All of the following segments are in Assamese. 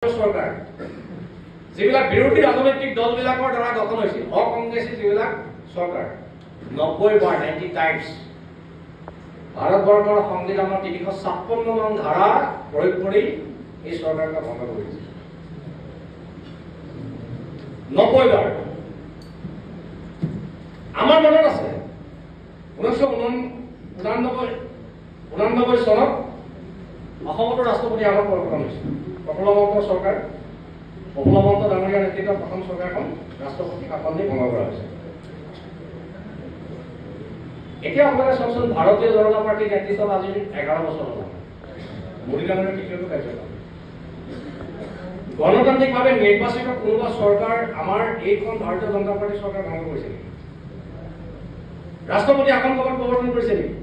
সৰকাৰ যেবিলাক বিৰোধী ৰাজনৈতিক দলবিলাকৰ দ্বাৰা গঠন হৈছিল অকংগ্ৰেছী যিবিলাক সৰকাৰ 90 বাৰ 90 টাইমস ভাৰতবৰ্ষৰ সংবিধানৰ 356 নং ধাৰা প্ৰয়োগ কৰি এই সৰকাৰক ভংগ কৰিছিল 90 বাৰ আমাৰ মনত আছে 1989 চনত অসমতো ৰাষ্ট্ৰপতি আগত পৰিৱৰ্তন হৈছিল প্ৰফুল্ল সৰকাৰ প্ৰফুল্ল ডাঙৰীয়াৰ নেতৃত্বত প্ৰথম সৰকাৰখন ৰাষ্ট্ৰপতি শাসন দি ভংগ কৰা হৈছে এতিয়া আপোনালোকে চাওকচোন ভাৰতীয় জনতা পাৰ্টিৰ নেতৃত্বত আজি 11 বছৰ হ'ল মোদী ডাঙৰীয়াৰ তৃতীয়টো কাৰ্যকাল গণতান্ত্ৰিকভাৱে নিৰ্বাচিত কোনোবা সৰকাৰ আমাৰ এইখন ভাৰতীয় জনতা পাৰ্টিৰ সৰকাৰ ভংগ কৰিছে নেকি ৰাষ্ট্ৰপতি শাসন কবত প্ৰৱৰ্তন কৰিছে নেকি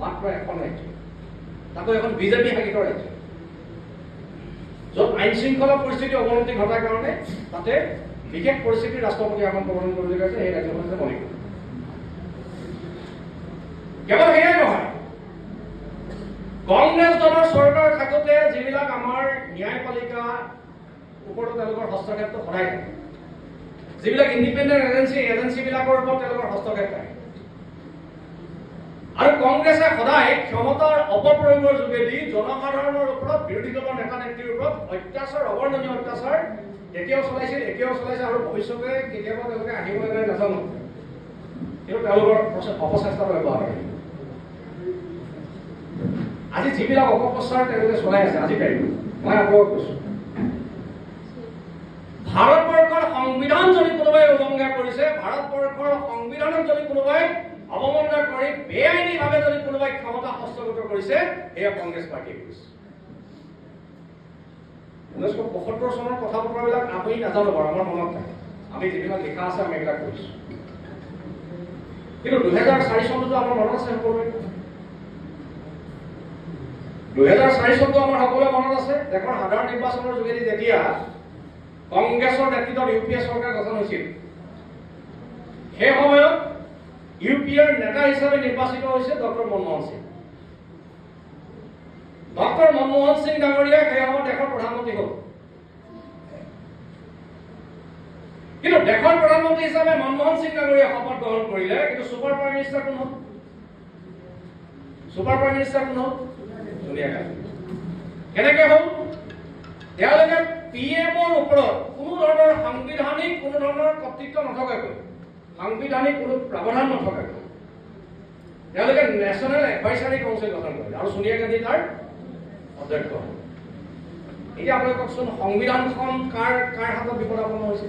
মাত্ৰ এখন ৰাজ্য তাকো এখন বিজেপি শাসিত ৰাজ্য য'ত আইন শৃংখলা পৰিস্থিতি অৱনতি ঘটাৰ কাৰণে তাতে বিশেষ পৰিস্থিতি ৰাষ্ট্ৰপতি শাসন প্ৰৱৰ্তন কৰিবলৈ গৈছে সেই ৰাজ্যখন হৈছে মণিপুৰ কেৱল সেয়াই নহয় কংগ্ৰেছ দলৰ চৰকাৰ থাকোঁতে যিবিলাক আমাৰ ন্যায়পালিকা ওপৰত তেওঁলোকৰ হস্তক্ষেপটো সদায় থাকে যিবিলাক ইণ্ডিপেণ্ডেণ্ট এজেঞ্চিবিলাকৰ ওপৰত তেওঁলোকৰ হস্তক্ষেপ থাকে আৰু কংগ্ৰেছে সদায় ক্ষমতাৰ অপপ্ৰয়োগৰ যোগেদি জনসাধাৰণৰ ওপৰত বিৰোধী দলৰ নেতা নেত্ৰীৰ ওপৰত অত্যাচাৰ অবৰ্ণনীয় অত্যাচাৰ এতিয়াও চলাইছে আৰু ভৱিষ্যতে কেতিয়াবা তেওঁলোকে আহিব লাগে নাজানো কিন্তু তেওঁলোকৰ অপচেষ্টাৰ ব্যৱহাৰ কৰে আজি যিবিলাক অপপ্ৰচাৰ তেওঁলোকে চলাই আছে আজি মই আপোনালোকক কৈছো ভাৰতবৰ্ষৰ সংবিধান যদি কোনোবাই উলংঘা কৰিছে ভাৰতবৰ্ষৰ সংবিধানক যদি কোনোবাই অবমাননা কৰি বেআইনীভাৱে যদি কোনোবাই ক্ষমতা হস্তগত কৰিছে এয়া কংগ্ৰেছ পাৰ্টিয়ে কৰিছে 1975 চনৰ কথা বতৰাবিলাক আমি নাজানো বাৰু আমাৰ মনত থাকে আমি যিবিলাক লিখা আছে আমি এইবিলাক কৰিছো কিন্তু 2004 চনতো আমাৰ মনত আছে সকলোৰে 2004 চনতো আমাৰ সকলোৰে মনত আছে দেশৰ সাধাৰণ নিৰ্বাচনৰ যোগেদি যেতিয়া কংগ্ৰেছৰ নেতৃত্বত ইউপিএ চৰকাৰ গঠন হৈছিল সেই সময়ত ইউপিএৰ নেতা হিচাপে নিৰ্বাচিত হৈছে ডক্টৰ মনমোহন সিং ডাঙৰীয়া সেই সময়ত দেশৰ প্ৰধানমন্ত্ৰী হ'ল কিন্তু দেশৰ প্ৰধানমন্ত্ৰী হিচাপে মনমোহন সিং ডাঙৰীয়া শপত গ্ৰহণ কৰিলে কিন্তু ছুপাৰ প্ৰাইম মিনিষ্টাৰ কোন হ'ল সোনিয়া গান্ধী কেনেকে হ'ল তেওঁলোকে পিএমৰ ওপৰত কোনো ধৰণৰ সাংবিধানিক কোনো ধৰণৰ কৰ্তৃত্ব নথকাকৈ সাংবিধানিক কোনো প্ৰাৱধান নথকাকৈ তেওঁলোকে নেশ্যনেল এডভাইচাৰী কাউন্সিল গঠন কৰিলে আৰু সোনিয়া গান্ধী তাৰ অধ্যক্ষ এতিয়া আপোনালোকে কওকচোন সংবিধানখন কাৰ হাতত বিপদাপন্ন হৈছে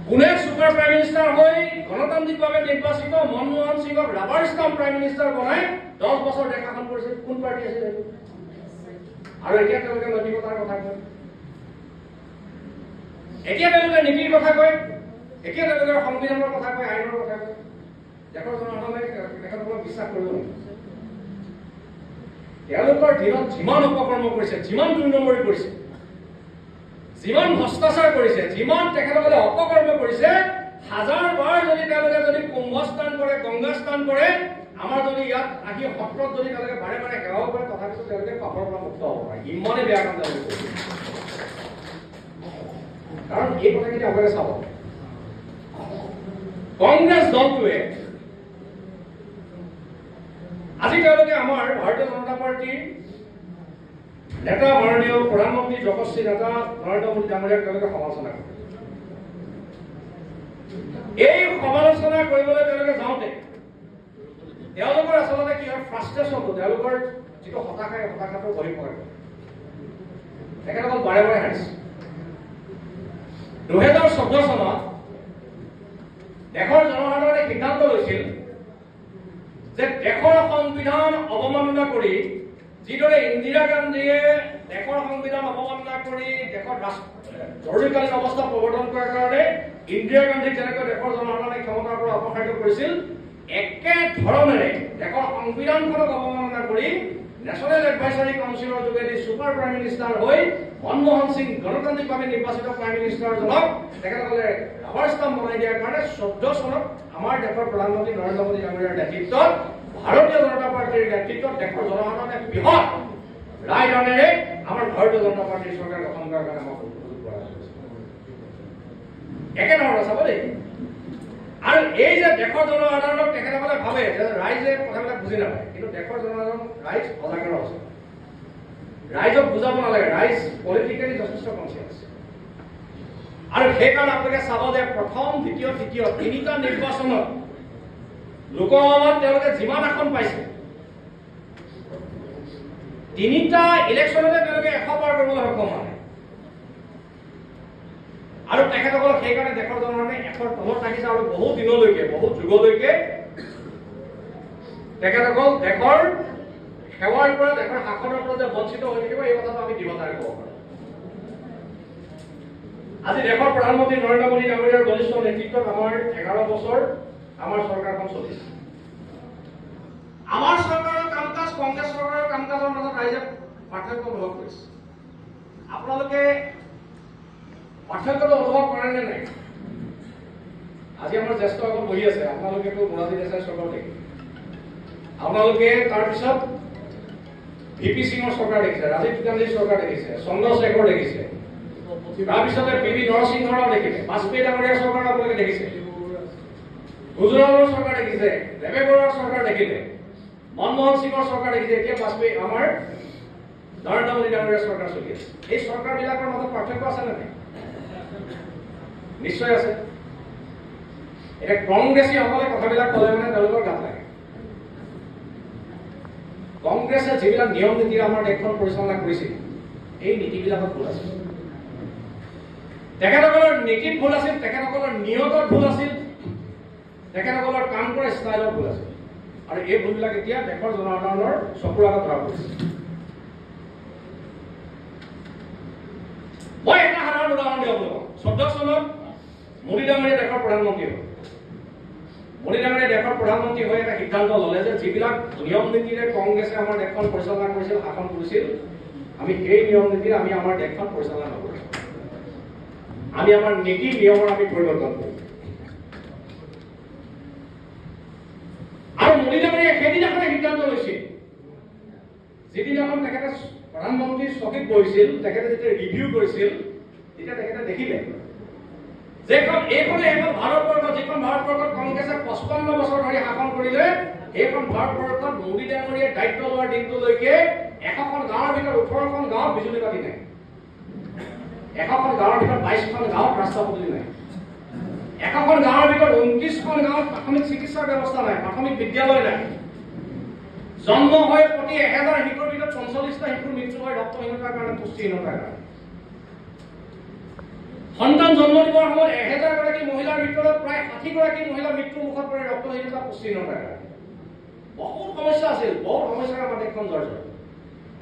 কোনে ছুপাৰ প্ৰাইম মিনিষ্টাৰ হৈ গণতান্ত্ৰিকভাৱে নিৰ্বাচিত মনমোহন সিঙক ৰাবাৰ ষ্টাম্প প্ৰাইম মিনিষ্টাৰ বনাই 10 বছৰ দেশ শাসন কৰিছে কোন পাৰ্টি আছিল আৰু এতিয়া তেওঁলোকে নৈতিকতাৰ কথা কয় এতিয়া তেওঁলোকে নীতিৰ কথা কয় এতিয়া তেওঁলোকে সংবিধানৰ কথা কয় আইনৰ কথা কয় দেশৰ জনসাধাৰণে তেখেতসকলক বিশ্বাস কৰিব লাগিব তেওঁলোকৰ দিনত যিমান অপকৰ্ম কৰিছে যিমান 2 নম্বৰী কৰিছে যিমান ভ্ৰষ্টাচাৰ কৰিছে যিমান তেখেতসকলে অপকৰ্ম কৰিছে হাজাৰ বাৰ যদি তেওঁলোকে যদি কুম্ভস্থান কৰে গংগা স্থান কৰে আমাৰ যদি ইয়াত আহি সত্ৰত যদি তেওঁলোকে বাৰে বাৰে সেৱাও কৰে তথাপিতো তেওঁলোকে পাপৰ পৰা মুক্ত হ'ব পাৰে ইমানে বেয়া কাম তেওঁলোকে কৰিছে কাৰণ এই কথাখিনি আপোনালোকে চাব কংগ্ৰেছ দলটোৱে আজি তেওঁলোকে আমাৰ ভাৰতীয় জনতা পাৰ্টিৰ নেতা মাননীয় প্ৰধানমন্ত্ৰী যশস্বী নেতা নৰেন্দ্ৰ মোদী ডাঙৰীয়াক তেওঁলোকে সমালোচনা কৰে এই সমালোচনা কৰিবলৈ তেওঁলোকে যাওঁতে তেওঁলোকৰ আচলতে কি হয় ফ্ৰাষ্ট্ৰেশ্যনটো তেওঁলোকৰ যিটো হতাশাটো বহি পৰে তেখেতসকল বাৰে বাৰে হাৰিছে 2014 চনত দেশৰ জনসাধাৰণে সিদ্ধান্ত লৈছিল যে দেশৰ সংবিধান অৱমাননা কৰি যিদৰে ইন্দিৰা গান্ধীয়ে দেশৰ সংবিধান অৱমাননা কৰি দেশত জৰুৰীকালীন অৱস্থা প্ৰৱৰ্তন কৰাৰ কাৰণে ইন্দিৰা গান্ধীক যেনেকৈ দেশৰ জনসাধাৰণে ক্ষমতাৰ পৰা অপসাৰিত কৰিছিল একে ধৰণেৰে দেশৰ সংবিধানখনক অৱমাননা কৰি নেশ্যনেল এডভাইচাৰী কাউন্সিলৰ যোগেদি ছুপাৰ প্ৰাইম মিনিষ্টাৰ হৈ মনমোহন সিং গণতান্ত্ৰিকভাৱে নিৰ্বাচিত প্ৰাইম মিনিষ্টাৰজনক তেখেতসকলে ৰাবাৰ ষ্টাম্প বনাই দিয়াৰ কাৰণে 14 চনত আমাৰ দেশৰ প্ৰধানমন্ত্ৰী নৰেন্দ্ৰ মোদী ডাঙৰীয়াৰ নেতৃত্বত ভাৰতীয় জনতা পাৰ্টিৰ নেতৃত্বত দেশৰ জনসাধাৰণে বৃহৎ ৰায়দানেৰে আমাৰ ভাৰতীয় জনতা পাৰ্টিৰ চৰকাৰ গঠন কৰাৰ কাৰণে আমাক সুযোগ প্ৰদান কৰিছে। একেধৰণে চাব দেই। আৰু এই যে দেশৰ জনসাধাৰণক তেখেতসকলে ভাবে যে ৰাইজে কথাবিলাক বুজি নাপায়, কিন্তু দেশৰ জনসাধাৰণ ৰাইজ সজাগৰ আছে। ৰাইজক বুজাব নালাগে, ৰাইজ পলিটিকেলি যথেষ্ট কনচিয়াছ। আৰু সেইকাৰণে আপোনালোকে চাব যে প্ৰথম, দ্বিতীয়, তৃতীয় তিনিটা নিৰ্বাচনত লোকসভাত তেওঁলোকে যিমান আসন পাইছে, তিনিটা ইলেকশ্যনতে তেওঁলোকে 100 পাৰ কৰিবলৈ সক্ষম হয়। আৰু তেখেতসকলক সেইকাৰণে দেশৰ জনসাধাৰণে 100ৰ তলত ৰাখিছে। আৰু বহু দিনলৈকে, বহু যুগলৈকে তেখেতসকল দেশৰ সেৱাৰ পৰা, দেশৰ শাসনৰ পৰা যে বঞ্চিত হৈ থাকিব, এই কথাটো আমি দৃঢ়তাৰে ক'ব পাৰোঁ। আজি দেশৰ প্ৰধানমন্ত্ৰী নৰেন্দ্ৰ মোদী ডাঙৰীয়াৰ বলিষ্ঠ নেতৃত্বত আমাৰ 11 বছৰ আমাৰ চৰকাৰখন চলিছে। আমাৰ চৰকাৰৰ কাম কাজ কংগ্ৰেছ চৰকাৰৰ কাম কাজৰ মাজত ৰাইজে পাৰ্থক্য অনুভৱ কৰিছে। আপোনালোকে পাৰ্থক্যটো অনুভৱ কৰে নে নাই? আজি আমাৰ জ্যেষ্ঠসকল বহি আছে, আপোনালোকেতো মোৰাৰজী দেশাই চৰকাৰ দেখিছে, আপোনালোকে তাৰপিছত ভিপি সিঙৰ চৰকাৰ দেখিছে, ৰাজীৱ গান্ধীৰ চৰকাৰ দেখিছে, চন্দ্ৰশেখৰ দেখিছে, তাৰপিছতে পিভি নৰসিংহৰাও দেখিছে, বাজপেয়ী ডাঙৰীয়াৰ চৰকাৰ আপোনালোকে দেখিছে, গুজৰাটৰ চৰকাৰ দেখিছে, দেৱেগৌড়াৰ চৰকাৰ দেখিলে, মনমোহন সিঙৰ চৰকাৰ দেখিছে, এতিয়া বাজপেয়ী আমাৰ নৰেন্দ্ৰ মোদী ডাঙৰীয়াৰ চৰকাৰ চলি আছে। এই চৰকাৰবিলাকৰ মাজত পাৰ্থক্য আছে নে নাই? নিশ্চয় আছে। এতিয়া কংগ্ৰেছীসকলে কথাবিলাক ক'লে মানে তেওঁলোকৰ গাত লাগে। কংগ্ৰেছে যিবিলাক নিয়ম নীতিৰে আমাৰ দেশখন পৰিচালনা কৰিছিল, এই নীতিবিলাকত ভুল আছিল। তেখেতসকলৰ নীতিত ভুল আছিল, তেখেতসকলৰ নিয়তত ভুল আছিল, তেখেতসকলৰ কাম কৰা ষ্টাইলত ভুল আছিল। আৰু এই ভুলবিলাক এতিয়া দেশৰ জনসাধাৰণৰ চকুৰ আগত ধৰা পৰিছে। মই এটা সাধাৰণ উদাহৰণ দিওঁ আপোনালোকক। 14 চনত মোদী ডাঙৰীয়া দেশৰ প্ৰধানমন্ত্ৰী হ'ল। মোদী ডাঙৰীয়া দেশৰ প্ৰধানমন্ত্ৰী হৈ এটা সিদ্ধান্ত ল'লে যে যিবিলাক নিয়ম নীতিৰে কংগ্ৰেছে আমাৰ দেশখন পৰিচালনা কৰিছিল, শাসন কৰিছিল, আমি সেই নিয়ম নীতিৰে আমি আমাৰ দেশখন পৰিচালনা নকৰোঁ। আমি আমাৰ নীতি নিয়মৰ আমি পৰিৱৰ্তন কৰিম। আৰু মোদী ডাঙৰীয়াই সেইদিনাখনে সিদ্ধান্ত লৈছিল, যিদিনাখন তেখেতে প্ৰধানমন্ত্ৰীৰ চকীত বহিছিল, তেখেতে যেতিয়া ৰিভিউ কৰিছিল, তেতিয়া তেখেতে দেখিলে এইখন ভাৰতবৰ্ষ, যিখন ভাৰতবৰ্ষত কংগ্ৰেছে 55 বছৰ ধৰি শাসন কৰিলে, সেইখন ভাৰতবৰ্ষত মোদী ডাঙৰীয়াই দায়িত্ব লোৱাৰ দিনটোলৈকে 100খন গাঁৱৰ ভিতৰত 18খন গাঁৱত বিজুলী বাতি নাই, 100খন গাঁৱৰ ভিতৰত 22খন গাঁৱত ৰাস্তা পদূলি নাই, 100খন গাঁৱৰ ভিতৰত 29খন গাঁৱত প্ৰাথমিক চিকিৎসাৰ ব্যৱস্থা নাই, প্ৰাথমিক বিদ্যালয় নাই। জন্ম হৈ প্ৰতি 1000 শিশুৰ ভিতৰত 45টা শিশুৰ মৃত্যু হয় ৰক্তহীনতাৰ কাৰণে, পুষ্টিহীনতাৰ কাৰণে। সন্তান জন্ম দিবৰ সময়ত 1000 গৰাকী মহিলাৰ ভিতৰত প্ৰায় 60 গৰাকী মহিলা মৃত্যুৰ মুখত পৰে ৰক্তহীনতা, পুষ্টিহীনতাৰ কাৰণে। বহুত সমস্যা আছিল, বহুত সমস্যাৰ আমাৰ দেশখন জৰ্জৰ।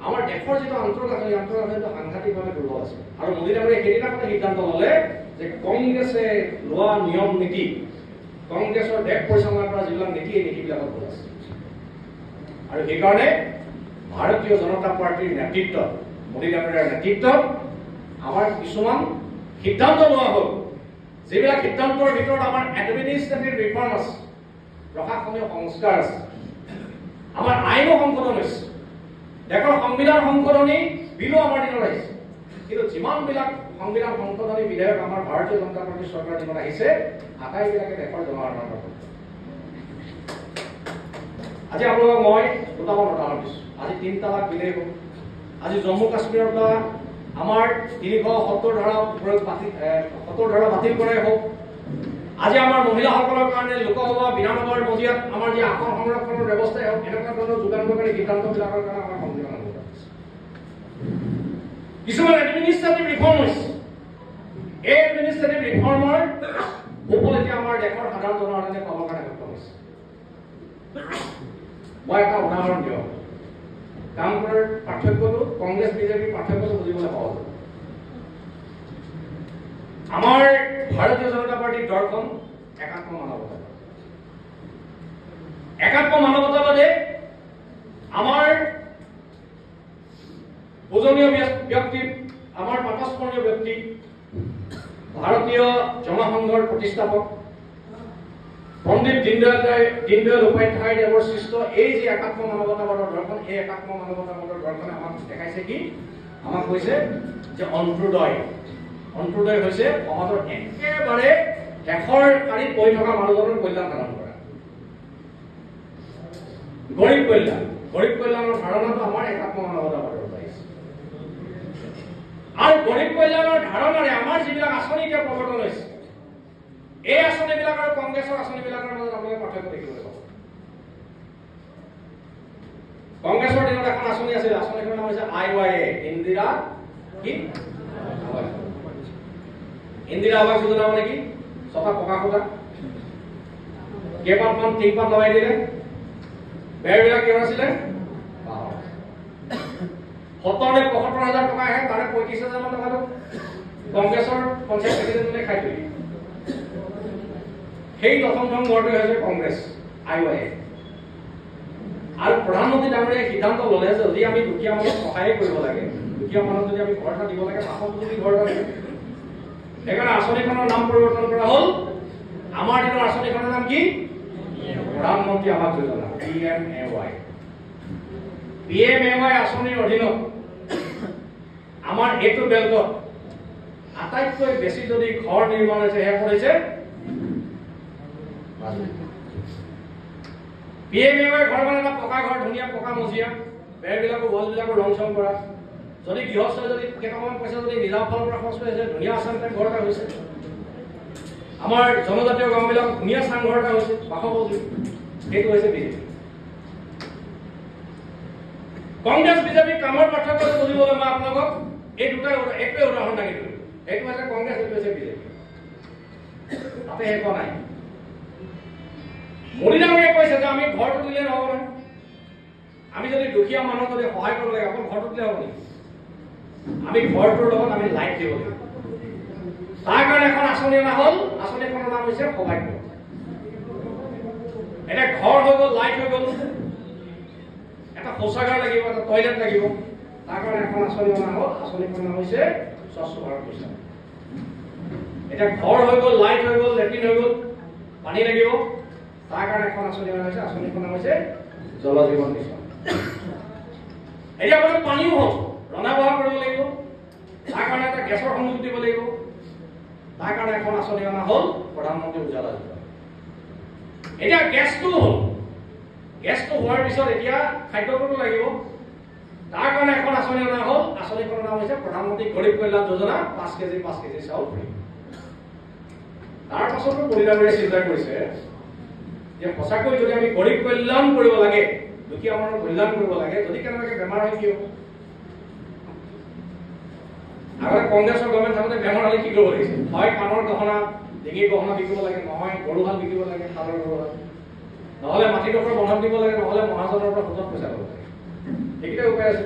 আমাৰ দেশৰ যিটো আন্তঃগাঁথনিটো সাংঘাতিকভাৱে দুৰ্বল আছিল। আৰু মোদী ডাঙৰীয়াই সেইদিনাখনে সিদ্ধান্ত ল'লে যে কংগ্ৰেছে লোৱা নিয়ম নীতি, কংগ্ৰেছৰ দেশ পৰিচালনা কৰা যিবিলাক নীতি, এই নীতিবিলাকত ভুল আছে। আৰু সেইকাৰণে ভাৰতীয় জনতা পাৰ্টিৰ নেতৃত্বত, মোদী ডাঙৰীয়াৰ নেতৃত্বত আমাৰ কিছুমান সিদ্ধান্ত লোৱা হ'ল, যিবিলাক সিদ্ধান্তৰ ভিতৰত আমাৰ এডমিনিষ্ট্ৰেটিভ ৰিফৰ্ম আছে, প্ৰশাসনীয় সংস্কাৰ আছে, আমাৰ আইনো সংশোধন হৈছে, দেশৰ সংবিধান সংশোধনী বিলো আমাৰ দিনত আহিছে। কিন্তু যিমানবিলাক সংবিধান সংশোধনী বিধেয়ক আমাৰ ভাৰতীয় জনতা পাৰ্টিৰ চৰকাৰ দিনত আহিছে, আটাইবিলাকে দেশৰ জনসাধাৰণৰ পক্ষে। আজি আপোনালোকক মই দুটামান উদাহৰণ দিছোঁ। আজি 3 তালাক বিলেই হওক, আজি জম্মু কাশ্মীৰৰ পৰা আমাৰ 370 ধাৰা বাতিল কৰাই হওক, আজি আমাৰ মহিলাসকলৰ কাৰণে লোকসভা বিধানসভাৰ মজিয়াত আমাৰ যি আসন সংৰক্ষণৰ ব্যৱস্থাই হওক, এনেকুৱা ধৰণৰ যুগান্তকাৰী সিদ্ধান্তবিলাকৰ কাৰণে আমাৰ সংবিধান অনুমোদন আছে। কিছুমান এডমিনিষ্ট্ৰেটিভ ৰিফৰ্ম হৈছে, এই এডমিনিষ্ট্ৰেটিভ ৰিফৰ্মৰ সুফল এতিয়া আমাৰ দেশৰ সাধাৰণ জনসাধাৰণে পাবৰ কাৰণে সক্ষম হৈছে। মই এটা উদাহৰণ দিওঁ। কাম কৰাৰ পাৰ্থক্যটো, কংগ্ৰেছ বিজেপিৰ পাৰ্থক্যটো বুজিবলৈ সহজ। আমাৰ ভাৰতীয় জনতা পাৰ্টিৰ দৰ্শন একাত্ম মানৱতাবাদ। একাত্ম মানৱতাবাদে আমাৰ পূজনীয় ব্যক্তি, আমাৰ পাতস্মৰণীয় ব্যক্তি, ভাৰতীয় জনসংঘৰ প্ৰতিষ্ঠাপক পণ্ডিত দীনদয়াল উপাধ্যায়দেৱৰ সৃষ্ট এই যে একাত্ম মানৱতাবাদৰ দৰ্শন, এই একাত্ম মানৱতাবাদৰ দৰ্শনে আমাক দেখাইছে কি আমাক কৈছে যে অন্ত্যোদয় হৈছে সমাজৰ একেবাৰে শেষৰ শাৰীত বহি থকা মানুহজনৰ কল্যাণ সাধন কৰা। গৰীব কল্যাণৰ ধাৰণাটো আমাৰ একাত্ম মানৱতাবাদৰ পৰা আহিছে। আৰু গৰীব কল্যাণৰ ধাৰণাৰে আমাৰ যিবিলাক আঁচনি এতিয়া প্ৰৱৰ্তন হৈছে, এই আঁচনিবিলাক আৰু কংগ্ৰেছৰ আঁচনিবিলাকৰ মাজত আপোনালোকে পাৰ্থক্য দেখিবলৈ পাব। কংগ্ৰেছৰ দিনত এখন আঁচনি আছিল, আঁচনিখনৰ নাম হৈছে IYA, ইন্দিৰা আৱাস যোজনা। মানে কি? ছটা পকা খুটা, কেইপাতমান টিংপাত লগাই দিলে, বেৰবিলাক কিমান আছিলে? ৭০-৭৫,০০০ টকা আহে, তাৰে ৩৫,০০০ মান টকাটো কংগ্ৰেছৰ পঞ্চায়ত প্ৰেচিডেণ্টে খাই থৈ দিয়ে। সেই প্ৰথম ঘৰটোৱে হৈছে কংগ্ৰেছ IYA। আৰু প্ৰধানমন্ত্ৰী ডাঙৰীয়াই সিদ্ধান্ত ল'লে যে যদি আমি দুখীয়া মানুহক সহায় কৰিব লাগে, দুখীয়া মানুহক যদি আমি ঘৰ এটা দিব লাগে, মাহত যদি ঘৰ এটা লাগে, সেইকাৰণে আঁচনিখনৰ নাম পৰিৱৰ্তন কৰা হ'ল। আমাৰ দিনৰ আঁচনিখনৰ নাম কি? প্ৰধানমন্ত্ৰী আৱাস যোজনা, PMAY। PMAY আঁচনিৰ অধীনত আমাৰ এইটো বেল্টত আটাইতকৈ বেছি যদি ঘৰ নিৰ্মাণ হৈছে, সেয়া কৰিছে PMAY ঘৰ। মানে এটা পকা ঘৰ, ধুনীয়া পকা মজিয়া, বেৰবিলাকো ৱালবিলাকো ৰং চং কৰা। যদি গৃহস্থই যদি কেইটকামান পইচা যদি নিজৰ ফালৰ পৰা খৰচ কৰি আছে, ধুনীয়া আছাম টাইপ ঘৰ এটা হৈছে। আমাৰ জনজাতীয় গাঁওবিলাক ধুনীয়া চাংঘৰ এটা হৈছে, বাসৱলী। সেইটো হৈছে বিজেপি। কংগ্ৰেছ বিজেপি কামৰ পাৰ্থক্যটো বুজিবলৈ মই আপোনালোকক একোৱে উদাহৰণ দাঙি দিলোঁ। এইটো হৈছে কংগ্ৰেছ, এইটো হৈছে বিজেপি। তাতে শেষ নাই। মোদী ডাঙৰীয়াই কৈছে যে আমি ঘৰটো দিলে নহ'ব নহয়, আমি যদি দুখীয়া মানুহক যদি সহায় কৰিব লাগে, অকল ঘৰটো দিলে হ'ব নেকি? আমি ঘৰটোৰ লগত আমি লাইট দিব লাগিব। তাৰ কাৰণে এখন আঁচনি অনা হ'ল, আঁচনিখনৰ নাম হৈছে সৌভাগ্য। এটা ঘৰ হৈ গ'ল, লাইট হৈ গ'ল, এটা শৌচাগাৰ লাগিব, এটা টয়লেট লাগিব, তাৰ কাৰণে এখন আঁচনি অনা হ'ল, আঁচনিখনৰ নাম হৈছে স্বচ্ছ ভাৰত মিছন। এতিয়া ঘৰ হৈ গ'ল, লাইট হৈ গ'ল, লেট্ৰিন হৈ গ'ল, পানী লাগিব, তাৰ কাৰণে এখন আঁচনি অনা হৈছে, আঁচনিখনৰ নাম হৈছে জল জীৱন মিছন। এতিয়া আপোনাৰ পানীও হ'ল, ৰন্ধা বঢ়া কৰিব লাগিব, তাৰ কাৰণে এটা গেছৰ সংযোগ দিব লাগিব, তাৰ কাৰণে এখন আঁচনি অনা হ'ল প্ৰধানমন্ত্ৰী উজ্জ্বলা যোজনা। এতিয়া গেছটো হ'ল, গেছটো হোৱাৰ পিছত এতিয়া খাদ্যটোতো লাগিব, তাৰ কাৰণে এখন আঁচনি অনা হ'ল, আঁচনিখনৰ নাম হৈছে প্ৰধানমন্ত্ৰী গৰীব কল্যাণ যোজনা, 5 কেজি চাউল ফ্ৰী। তাৰ পাছতো মোদী ডাঙৰীয়াই চিন্তা কৰিছে যে সঁচাকৈ যদি আমি গৰীব কল্যাণ কৰিব লাগে, দুখীয়া মানুহৰ কল্যাণ কৰিব লাগে, যদি কেনেবাকৈ বেমাৰ হয় কি হ'ব? আগতে কংগ্ৰেছৰ গভৰ্ণমেণ্ট থাকোঁতে বেমাৰ হ'লে কি কৰিব লাগিছিল? হয় কাণৰ গহনা, ডিঙিৰ গহনা বিকিব লাগে, নহয় গৰু হাল বিকিব লাগে, শালৰ গৰু হাল, নহ'লে মাটিডোখৰ বন্ধক দিব লাগে, নহ'লে মহাজনৰ পৰা সুদত পইচা ল'ব লাগে। সেইকেইটা উপায় আছে।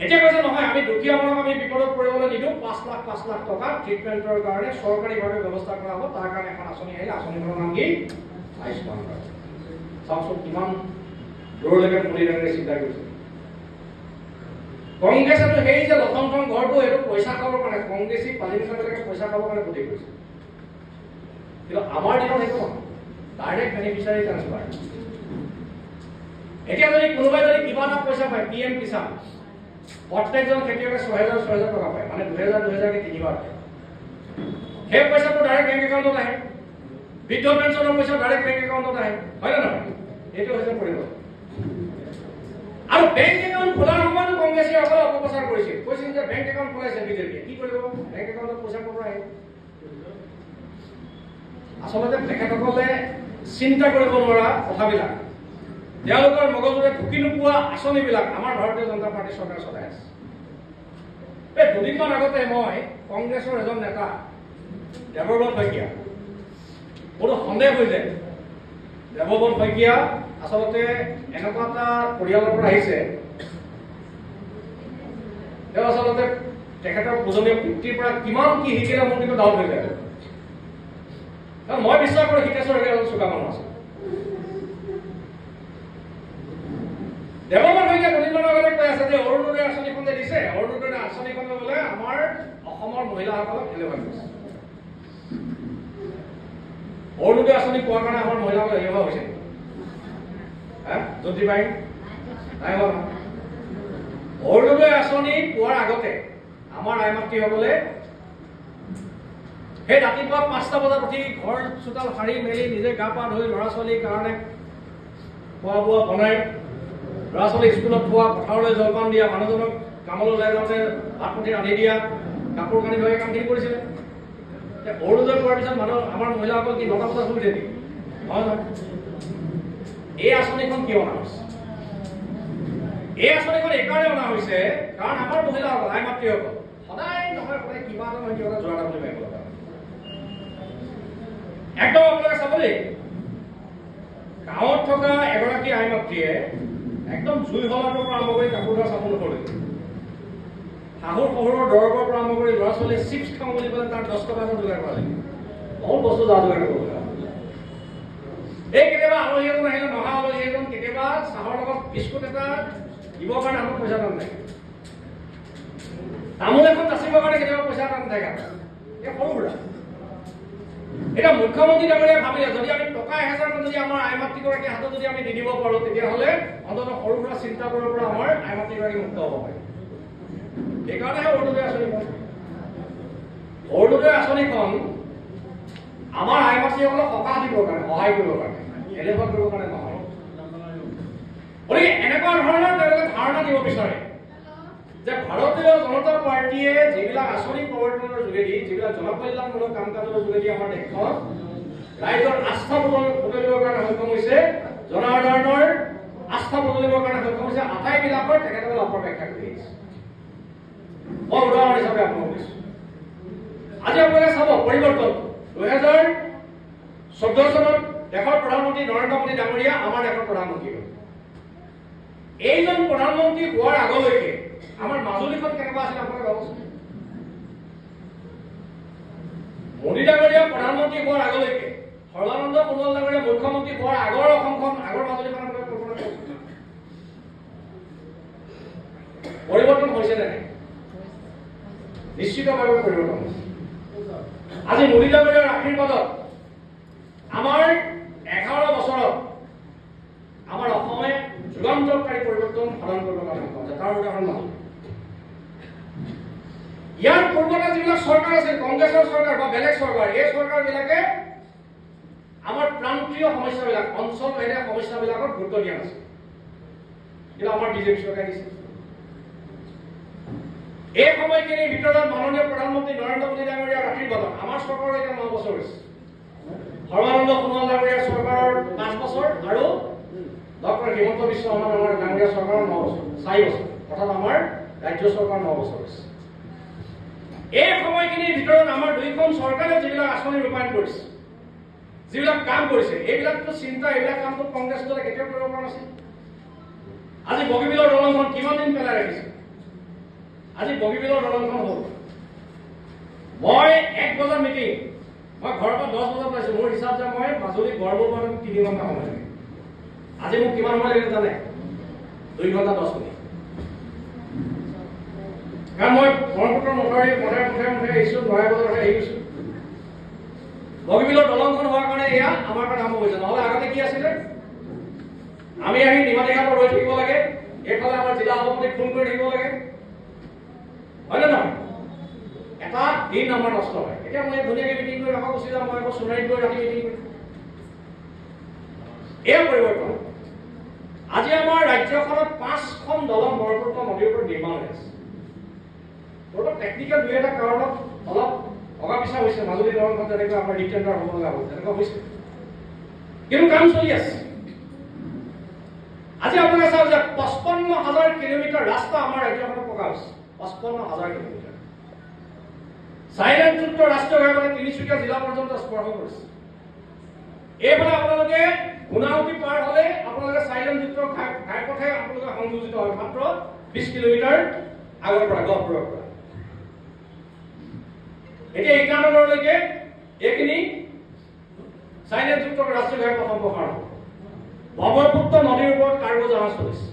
এতিয়া কৈছে নহয়, আমি দুখীয়া মানুহক আমি বিপদত পৰিবলৈ নিদিওঁ, 5 লাখ টকা ট্ৰিটমেণ্টৰ কাৰণে চৰকাৰীভাৱে ব্যৱস্থা কৰা হ'ব। তাৰ কাৰণে এখন আঁচনি আহিলে, আঁচনিখনৰ নাম কি? আয়ুষ্মান কাৰ্ড। চাওকচোন কিমান দূৰলৈকে মোদী ডাঙৰীয়াই চিন্তা কৰিছে। কংগ্ৰেছেতো সেই যে লথং ঘৰটো, এইটো পইচা খাবৰ কাৰণে, কংগ্ৰেছী পালিমিচাবিলাকে পইচা খাবৰ কাৰণে বুদ্ধি কৰিছে। কিন্তু আমাৰ দিনত সেইটো নহয়, ডাইৰেক্ট বেনিফিচিয়াৰী ট্ৰান্সফাৰ। এতিয়া যদি কোনোবাই যদি কিবা এটা পইচা পায়, PM কিষাণ, প্ৰত্যেকজন খেতিয়কে ৬,০০০ টকা পায়, মানে ২,০০০কে ৩বাৰ পায়। সেই পইচাটো ডাইৰেক্ট বেংক একাউণ্টত আহে। বৃদ্ধ পেঞ্চনৰ পইচা ডাইৰেক্ট বেংক একাউণ্টত আহে, হয় নে নহয়? এইটো হৈছে পৰিৱৰ্তন। আৰু বেংক একাউণ্ট খোলাৰ সময়তো কংগ্ৰেছে অকল অপপ্ৰচাৰ কৰিছিল, কৈছিল যে বেংক একাউণ্ট খোলাইছে বিজেপিয়ে, কি কৰিব? বেংক একাউণ্টত পইচা ক'ৰ পৰা আহিব? আচলতে তেখেতসকলে চিন্তা কৰিব নোৱাৰা কথাবিলাক, তেওঁলোকৰ মগজুৰে ঢুকি নোপোৱা আঁচনিবিলাক আমাৰ ভাৰতীয় জনতা পাৰ্টীৰ চৰকাৰে চলাই আছে। এই দুদিনমান আগতে মই কংগ্ৰেছৰ এজন নেতা দেৱব্ৰত শইকীয়া, কোনো সন্দেহ হৈ যায়, দেৱব্ৰত শইকীয়া আচলতে এনেকুৱা এটা পৰিয়ালৰ পৰা আহিছে, তেওঁ আচলতে তেখেতৰ পূজনীয় পিতৃৰ পৰা কিমান কি শিকিলে মোৰ কিন্তু ডাউট হৈ যায়। কাৰণ মই বিশ্বাস কৰোঁ হিতেশ্বৰ শইকীয়া এজন চোকা মানুহ আছে। দেৱব্ৰত শইকীয়া দুদিনমানৰ আগতে কৈ আছে যে অৰুণোদয় আঁচনিখন যে দিছে, অৰুণোদয় আঁচনিখন বোলে আমাৰ অসমৰ মহিলাসকলক এলেহুৱা কৰিছে। অৰুণোদয় আঁচনি পোৱাৰ কাৰণে আমাৰ মহিলাসকল এলেহুৱা হৈছে। জ্যোতিবাই নাই হোৱা, অৰুণোদয় আঁচনি পোৱাৰ আগতে আমাৰ আই মাতৃসকলে সেই ৰাতিপুৱা 5টা বজাত উঠি ঘৰ চোতাল সাৰি মেলি নিজে গা পা ধুই ল'ৰা ছোৱালীৰ কাৰণে খোৱা বোৱা বনাই ল'ৰা ছোৱালী স্কুলত থোৱা, পথাৰলৈ জলপান দিয়া, মানুহজনক কামলৈ ওলাই যাওঁতে ভাত মুঠি ৰান্ধি দিয়া, কাপোৰ কানি ধৰি কামখিনি কৰিছিলে। অৰুণোদয় পোৱাৰ পিছত আমাৰ মহিলাসকল কি 9টা বজাত শুই থাকে? হয় নহয়? এই আঁচনিখন কিয় অনা হৈছে? এই আঁচনিখন এইকাৰণে অনা হৈছে কাৰণ আমাৰ মহিলাসকল, আই মাতৃসকল সদায় নহয় সদায় কিবা এটা নহয় কিবা এটা যোৰা এটা বুলি ভাবিব লগা। একদম আপোনালোকে চাব দেই, গাঁৱত থকা এগৰাকী আই মাতৃয়ে একদম জুই হলাটোৰ পৰা আৰম্ভ কৰি কাপোৰ ধোৱা চাবোন নকৰিলে, শাহুৰ শহুৰৰ দৰবৰ পৰা আৰম্ভ কৰি ল'ৰা ছোৱালীয়ে চিপছ খাওঁ বুলি ক'লে তাৰ 10 টকা এটা যোগাৰ কৰা লাগে। বহুত বস্তু যা যোগাৰ কৰিব লগা। এই কেতিয়াবা আলহী এজন আহিলে, নহা আলহী এজন কেতিয়াবা চাহৰ লগত বিস্কুট এটা দিবৰ কাৰণে আমাৰ পইচা টান থাকে, তামোল এখন নাচিবৰ কাৰণে কেতিয়াবা পইচা টান থাকে। এই সৰু সুৰা এতিয়া মুখ্যমন্ত্ৰী ডাঙৰীয়াই ভাবিলে যদি আমি টকা 1000 যদি আমাৰ আই মাতৃগৰাকীৰ হাতত যদি আমি দি দিব পাৰো, তেতিয়াহ'লে অন্ততঃ সৰু সুৰা চিন্তা কৰাৰ পৰা আমাৰ আই মাতৃগৰাকী মুক্ত হ'ব পাৰে। সেইকাৰণেহে অৰুণোদয় আঁচনিখন। অৰুণোদয় আঁচনিখন আমাৰ আই মাতৃসকলক সকাহ দিবৰ কাৰণে, সহায় কৰিবৰ কাৰণে, এলেভেল কৰিবৰ কাৰণে নহয়। গতিকে এনেকুৱা ধৰণৰ তেওঁলোকে ধাৰণা দিব বিচাৰে যে ভাৰতীয় জনতা পাৰ্টীয়ে যিবিলাক আঁচনি প্ৰৱৰ্তনৰ যোগেদি, যিবিলাক জনকল্যাণমূলক কাম কাজৰ যোগেদি আমাৰ দেশত ৰাইজৰ আস্থা বদলিবৰ কাৰণে সক্ষম হৈছে, জনসাধাৰণৰ আস্থা বদলিবৰ কাৰণে সক্ষম হৈছে, আটাইবিলাকৰ তেখেতসকলে অপব্যাখ্যা কৰি আহিছে। মই উদাহৰণ হিচাপে আপোনাক দিছো। আজি আপোনালোকে চাব পৰিৱৰ্তন। 2014 চনত দেশৰ প্ৰধানমন্ত্ৰী নৰেন্দ্ৰ মোদী ডাঙৰীয়া আমাৰ দেশৰ প্ৰধানমন্ত্ৰী হ'ল। এইজন প্ৰধানমন্ত্ৰী হোৱাৰ আগলৈকে আমাৰ মাজুলীখন কেনেকুৱা আছিল আপোনালোকে ভাবকচোন। মোদী ডাঙৰীয়া প্ৰধানমন্ত্ৰী হোৱাৰ আগলৈকে, সৰ্বানন্দ সোণোৱাল ডাঙৰীয়া মুখ্যমন্ত্ৰী হোৱাৰ আগৰ অসমখন, আগৰ মাজুলীখন আপোনালোকে কল্পনা কৰক। পৰিৱৰ্তন হৈছে নে নাই? নিশ্চিতভাৱে পৰিৱৰ্তন হৈছে। আজি মোদী ডাঙৰীয়াৰ আশীৰ্বাদত আমাৰ 11 বছৰত আমাৰ অসমে যুগান্তকাৰী পৰিৱৰ্তন সাধন কৰিবৰ কাৰণে সক্ষম হৈছে। তাৰ উদাহৰণ নহয়। ইয়াৰ পূৰ্বতে যিবিলাক চৰকাৰ আছিল, কংগ্ৰেছৰ চৰকাৰ বা বেলেগ চৰকাৰ, এই চৰকাৰবিলাকে আমাৰ প্ৰান্তীয় সমস্যাবিলাক, অঞ্চলভেদে সমস্যাবিলাকত গুৰুত্ব দিয়া নাছিল। কিন্তু আমাৰ বিজেপি চৰকাৰে দিছে। এই সময়খিনিৰ ভিতৰত মাননীয় প্ৰধানমন্ত্ৰী নৰেন্দ্ৰ মোদী ডাঙৰীয়াৰ আশীৰ্বাদত আমাৰ চৰকাৰৰ এতিয়া 9 বছৰ হৈছে। সৰ্বানন্দ সোণোৱাল ডাঙৰীয়াৰ চৰকাৰৰ 5 বছৰ আৰু ডক্টৰ হিমন্ত বিশ্ব শৰ্মা ডাঙৰীয়াৰ চৰকাৰৰ 9 বছৰ, 4 বছৰ, অৰ্থাৎ আমাৰ ৰাজ্য চৰকাৰ 9 বছৰ হৈছে। এই সময়খিনিৰ ভিতৰত আমাৰ দুইখন চৰকাৰে যিবিলাক আঁচনি ৰূপায়ণ কৰিছে, যিবিলাক কাম কৰিছে, এইবিলাকতো চিন্তা, এইবিলাক কামটো কংগ্ৰেছ দলে কেতিয়াও কৰিব পৰা নাছিল। আজি বগীবিলৰ দলংখন কিমান দিন পেলাই ৰাখিছে, আজি বগীবিলৰ দলংখন হ'ল। মই 1 বজাৰ মিটিং, মই ঘৰৰ পৰা 10 বজাত পাইছো, মোৰ হিচাপ যে মই মাজুলী গড়মূৰ পৰা 3 ঘণ্টা সময় লাগে। আজি মোক কিমান সময় লাগিলে জানে? 2 ঘণ্টা 10 মিনিট। কাৰণ মই ব্ৰহ্মপুত্ৰ মথাউৰি মুঠে আহিছো, 9 বজাত আহি গৈছো। বগীবিলৰ দলংখন হোৱাৰ কাৰণে এয়া আমাৰ কাৰণে আৰম্ভ হৈছে। নহ'লে আগতে কি আছিলে? আমি আহি নিমাতীঘাটত ৰৈ থাকিব লাগে, এইফালে আমাৰ জিলা সভাপতিক ফোন কৰি থাকিব লাগে, হয় নে নহয়? এটা দিন আমাৰ নষ্ট হয়। এতিয়া মই ধুনীয়াকৈ মিটিং কৰি ৰখা গুচি যাওঁ, মই আকৌ সোণাৰীত গৈ ৰাতি মিটিং কৰিম। এই পৰিৱৰ্তন। আজি আমাৰ ৰাজ্যখনত 5খন দলং ব্ৰহ্মপুত্ৰ নদীৰ ওপৰত নিৰ্মাণ হৈ আছে। অলপ টেকনিকেল 2-এটা কাৰণত অলপ অগা পিছা হৈছে। মাজুলী দলংখন যেনেকৈ আমাৰ ৰিটেণ্ডাৰ হ'ব লগা হ'ল, তেনেকুৱা হৈছে, কিন্তু কাম চলি আছে। আজি আপোনালোকে চাওক যে 55,000 কিলোমিটাৰ ৰাস্তা আমাৰ ৰাজ্যখনত পকা হৈছে। 55,000 কিলোমিটাৰ। চাইলেণ্টযুক্ত ৰাষ্ট্ৰীয় ঘাইপথে তিনিচুকীয়া জিলা পৰ্যন্ত স্পৰ্শ কৰিছে। এইফালে আপোনালোকে গুণাগুটি পাৰ হলে আপোনালোকে চাইলেণ্টযুক্ত ঘাইপথে আপোনালোকে সংযোজিত হয় মাত্ৰ 20 কিলোমিটাৰ আগৰ পৰা, গহপুৰৰ পৰা। এতিয়া ইটানগৰলৈকে এইখিনি চাইলেণ্টযুক্ত ৰাষ্ট্ৰীয় ঘাইপথ সম্প্ৰসাৰণ হ'ব। ব্ৰহ্মপুত্ৰ নদীৰ ওপৰত কাৰ্গো জাহাজ চলিছে।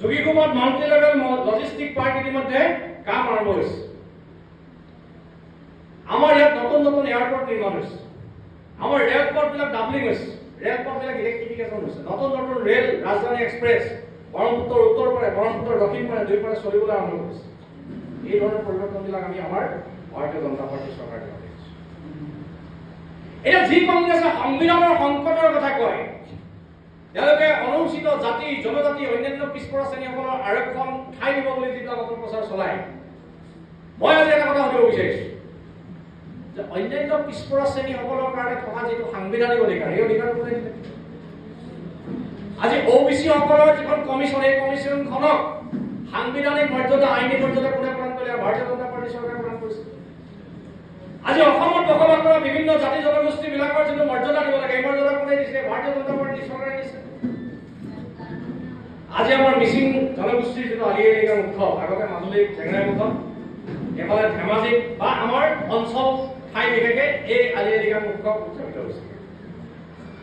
যোগীঘুমত মাল্টি লেভেল লজিষ্টিক পাৰ্ক ইতিমধ্যে কাম আৰম্ভ হৈছে। আমাৰ ইয়াত নতুন নতুন এয়াৰপৰ্ট নিৰ্মাণ হৈছে। আমাৰ ৰেলপথবিলাক ডাবলিং হৈছে, ৰেলপথবিলাক ইলেক্ট্ৰিফিকেশ্যন হৈছে। নতুন নতুন ৰেল, ৰাজধানী এক্সপ্ৰেছ, ব্ৰহ্মপুত্ৰৰ উত্তৰ পাৰে ব্ৰহ্মপুত্ৰৰ দক্ষিণ পাৰে দুই পাৰে চলিবলৈ আৰম্ভ কৰিছে। এই ধৰণৰ পৰিৱৰ্তনবিলাক আমি আমাৰ ভাৰতীয় জনতা পাৰ্টীৰ চৰকাৰে দেখিছোঁ। এতিয়া যি কংগ্ৰেছে সংবিধানৰ সংকটৰ কথা কয়, তেওঁলোকে অনুসূচিত জাতি জনজাতি অন্যান্য পিছপৰা শ্ৰেণীসকলৰ আৰক্ষণ ঠাই দিব বুলি যিবিলাক অপপ্ৰচাৰ চলায়, মই আজি এটা কথা সুধিব বিচাৰিছো যে অন্যান্য পিছপৰা শ্ৰেণীসকলৰ কাৰণে থকা যিটো সাংবিধানিক অধিকাৰ, এই অধিকাৰ কোনে দিলে? আজি OBC সকলৰ যিখন কমিশ্যন, এই কমিশ্যনখনক সাংবিধানিক মৰ্যাদা আইনী মৰ্যাদা কোনে প্ৰদান কৰিলে? ভাৰতীয় জনতা পাৰ্টীৰ চৰকাৰে প্ৰদান কৰিছে। আজি অসমত বসবাস কৰা বিভিন্ন জাতি জনগোষ্ঠী বিলাকৰ যিটো মৰ্যাদা দিব লাগে, এই মৰ্যাদা কোনে দিছে? ভাৰতীয় জনতা পাৰ্টীৰ চৰকাৰে দিছে। আজি আমাৰ মিচিং জনগোষ্ঠীৰ যিটো আলি আই লৃগাং উৎসৱ, আগতে মাজুলী জেংৰাই উৎসৱ, এফালে ধেমাজি বা আমাৰ অঞ্চল ঠাই বিশেষে এই আলি আই লৃগাং উৎসৱ উদযাপিত হৈছে।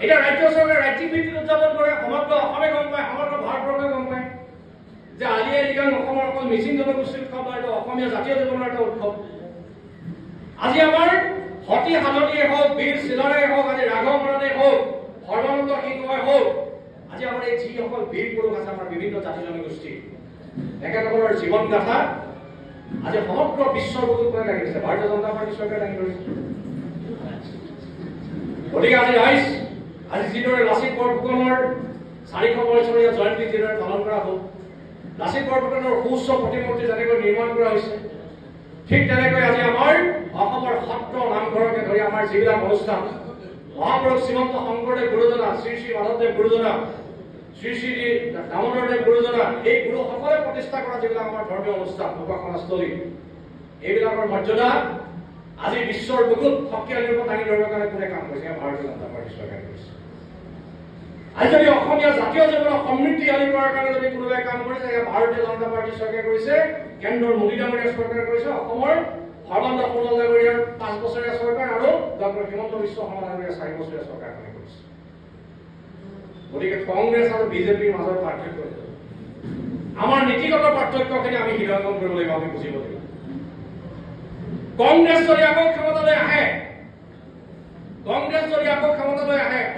এতিয়া ৰাজ্য চৰকাৰে ৰাজ্যিক ভিত্তিত উদযাপন কৰে, সমগ্ৰ অসমে গম পায়, সমগ্ৰ ভাৰতবৰ্ষই গম পায় যে আলি আই লৃগাং অসমৰ অকল মিচিং জনগোষ্ঠীৰ উৎসৱ নহয়, এইটো অসমীয়া জাতীয় জীৱনৰ এটা উৎসৱ। আজি আমাৰ সতী সাধনীয়ে হওক, বীৰ চিলাৰায়ে হওক, আজি ৰাঘৱ মৰাণে হওক, সৰ্বানন্দ সিংহই হওক, আজি আমাৰ এই যিসকল বীৰ পুৰুষ আছে আমাৰ বিভিন্ন জাতি জনগোষ্ঠী, তেখেতসকলৰ জীৱন গাথা আজি সমগ্ৰ বিশ্বৰ বুকুত কোনে দাঙি দিছে? ভাৰতীয় জনতা পাৰ্টীৰ চৰকাৰে দাঙি ধৰিছে। গতিকে আজি ৰাইজ, আজি যিদৰে লাচিত বৰফুকনৰ 400 বছৰীয়া জয়ন্তী যিদৰে পালন কৰা হ'ল, লাচিত বৰফুকনৰ সুউচ্চ প্ৰতিমূৰ্তি যেনেকৈ নিৰ্মাণ কৰা হৈছে, ঠিক তেনেকৈ আজি আমাৰ অসমৰ সত্ৰ নামঘৰকে ধৰি আমাৰ যিবিলাক অনুষ্ঠান, মহাপুৰুষ শ্ৰীমন্ত শংকৰদেৱ গুৰুজনা, শ্ৰী শ্ৰী মাধৱদেৱ গুৰুজনা, শ্ৰী শ্ৰী দামোদৰদেৱ গুৰুজনা, এই গুৰুসকলে প্ৰতিষ্ঠা কৰা যিবিলাক আমাৰ ধৰ্মীয় অনুষ্ঠান, উপাসনাস্থলী, এইবিলাকৰ মৰ্যাদা আজি বিশ্বৰ বুকুত শক্তিশালী ৰূপত দাঙি ধৰিবৰ কাৰণে কোনে কাম কৰিছে? ভাৰতীয় জনতা পাৰ্টীৰ চৰকাৰে কৰিছে। আজি যদি অসমীয়া জাতীয় জীৱনক সমৃদ্ধিশালী কৰাৰ কাৰণে যদি কোনোবাই কাম কৰিছে, ভাৰতীয় জনতা পাৰ্টীৰ চৰকাৰে কৰিছে, কেন্দ্ৰৰ মোদী ডাঙৰীয়াৰ চৰকাৰে কৰিছে, অসমৰ সৰ্বানন্দ সোণোৱাল ডাঙৰীয়াৰ 5 বছৰীয়া চৰকাৰ আৰু ডক্টৰ হিমন্ত বিশ্ব শৰ্মা ডাঙৰীয়াৰ 4 বছৰীয়া চৰকাৰখনে কৰিছে। গতিকে কংগ্ৰেছ আৰু বিজেপিৰ মাজৰ পাৰ্থক্য, আমাৰ নীতিগত পাৰ্থক্যখিনি আমি হৃদয়ংগম কৰিব লাগিব, আমি বুজিব লাগিব। কংগ্ৰেছ যদি আকৌ ক্ষমতালৈ আহে,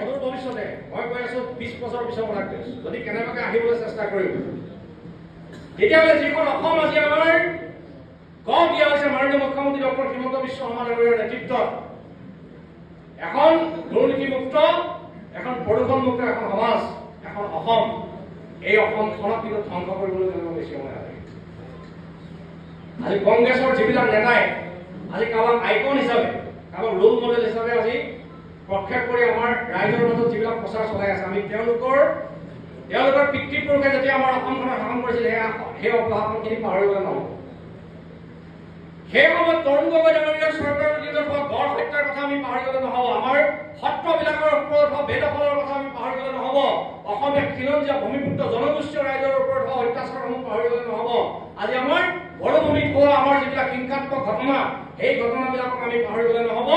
অদূৰ ভৱিষ্যতে, মই কৈ আছো 20 বছৰ পিছৰ কথা কৈ আছো, যদি কেনেবাকৈ আহিবলৈ চেষ্টা কৰিব, তেতিয়াহ'লে যিখন অসম আজি আমাৰ গঢ় দিয়া হৈছে মাননীয় মুখ্যমন্ত্ৰী ডক্টৰ হিমন্ত বিশ্ব শৰ্মা ডাঙৰীয়াৰ নেতৃত্বত, এখন দুৰ্নীতিমুক্ত, এখন প্ৰদূষণমুক্ত এখন সমাজ, এখন অসম, এই অসমখনক কিন্তু ধ্বংস কৰিবলৈ তেওঁলোকে বেছি সময় নালাগে। আজি কংগ্ৰেছৰ যিবিলাক নেতাই আজি কাৰোবাক আইকন হিচাপে, কাৰোবাক ৰোল মডেল হিচাপে আজি প্ৰক্ষেপ কৰি আমাৰ ৰাইজৰ মাজত যিবিলাক প্ৰচাৰ চলাই আছে, আমি তেওঁলোকৰ পিতৃপুৰুষে যেতিয়া আমাৰ অসমখনৰ শাসন কৰিছিল, সেই অপশাসনখিনি পাহৰিবলৈ নহ'ব। সেই সময়ত তৰুণ গগৈ ডাঙৰীয়াৰ চৰকাৰৰ দিনত হোৱা গড় হত্যাৰ কথা আমি পাহৰি গ'লে নহ'ব। আমাৰ সত্ৰবিলাকৰ ওপৰত হোৱা বেদখলৰ কথা আমি পাহৰি গ'লে নহ'ব। অসমীয়া খিলঞ্জীয়া ভূমিপুত্ৰ জনগোষ্ঠীয় ৰাইজৰ ওপৰত হোৱা অত্যাচাৰসমূহ পাহৰি গ'লে নহ'ব। আজি আমাৰ বৰভূমিত হোৱা আমাৰ যিবিলাক হিংসাত্মক ঘটনা, এই ঘটনাবিলাকক আমি পাহৰি গ'লে নহ'ব।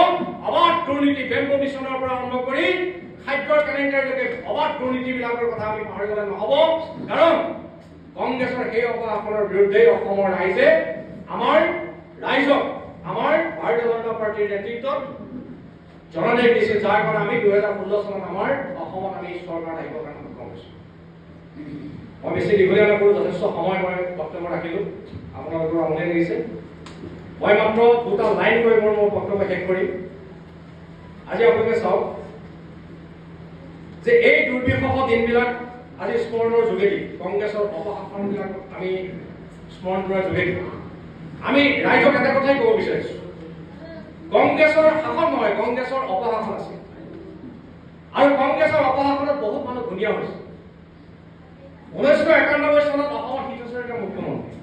অবাধ দুৰ্নীতি, বেম্বু মিছনৰ পৰা আৰম্ভ কৰি খাদ্যৰ কেলেংকাৰীলৈকে অবাধ দুৰ্নীতিবিলাকৰ কথা আমি পাহৰি গ'লে নহ'ব। কাৰণ কংগ্ৰেছৰ সেই অপশাসনৰ বিৰুদ্ধে অসমৰ ৰাইজে আমাৰ ৰাইজক, আমাৰ ভাৰতীয় জনতা পাৰ্টীৰ নেতৃত্বত জনাদেশ দিছিল, যাৰ কাৰণে আমি 2016 চনত আমাৰ অসমত আমি চৰকাৰ আহিবৰ কাৰণে সক্ষম হৈছোঁ। মই বেছি দীঘলীয়া নকৰোঁ, যথেষ্ট সময় মই বক্তব্য ৰাখিলোঁ, আপোনালোকৰ আমনি লাগিছে। মই মাত্ৰ 2টা লাইন কৈ মোৰ বক্তব্য শেষ কৰিম। আজি আপোনালোকে চাওক যে এই দুৰ্বিষহ দিনবিলাক আজি স্মৰণৰ যোগেদি, কংগ্ৰেছৰ অপশাসনবিলাক আমি স্মৰণ কৰাৰ যোগেদি আমি ৰাইজক এটা কথাই ক'ব বিচাৰিছো, কংগ্ৰেছৰ শাসন নহয়, কংগ্ৰেছৰ অপশাসন আছে। আৰু কংগ্ৰেছৰ অপশাসনত বহুত মানুহ ধুনীয়া হৈছে। 1991 চনত অসমৰ হিতচৰিত মুখ্যমন্ত্ৰী,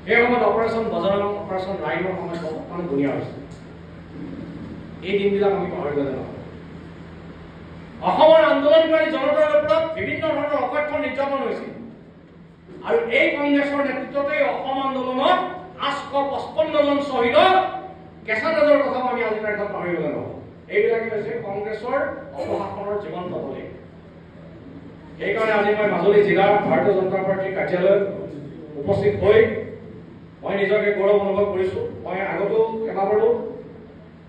সেই সময়ত অপাৰেশ্যন বজৰং, অপাৰেশ্যন ৰাইনৰ সময়ত বহুত মানুহ ধুনীয়া হৈছে। এই দিনবিলাক আমি পাহৰি গ'লে নহয়। অসমৰ আন্দোলনকাৰী জনতাৰ ওপৰত বিভিন্ন ধৰণৰ অকথ্য নিৰ্যাতন হৈছিল, আৰু এই কংগ্ৰেছৰ নেতৃত্বতে অসম আন্দোলনত 855 জন শ্বহীদ কেঁচা তেজৰ কথা আমি আজি তাৰিখত পাহৰি গ'লে নহ'ব। এইবিলাকে হৈছে কংগ্ৰেছৰ অপশাসনৰ জীৱন্ত বুলি। সেইকাৰণে আজি মই মাজুলী জিলাৰ ভাৰতীয় জনতা পাৰ্টীৰ কাৰ্যালয়ত উপস্থিত হৈ মই নিজকে গৌৰৱ অনুভৱ কৰিছোঁ। মই আগতো কেইবাবাৰো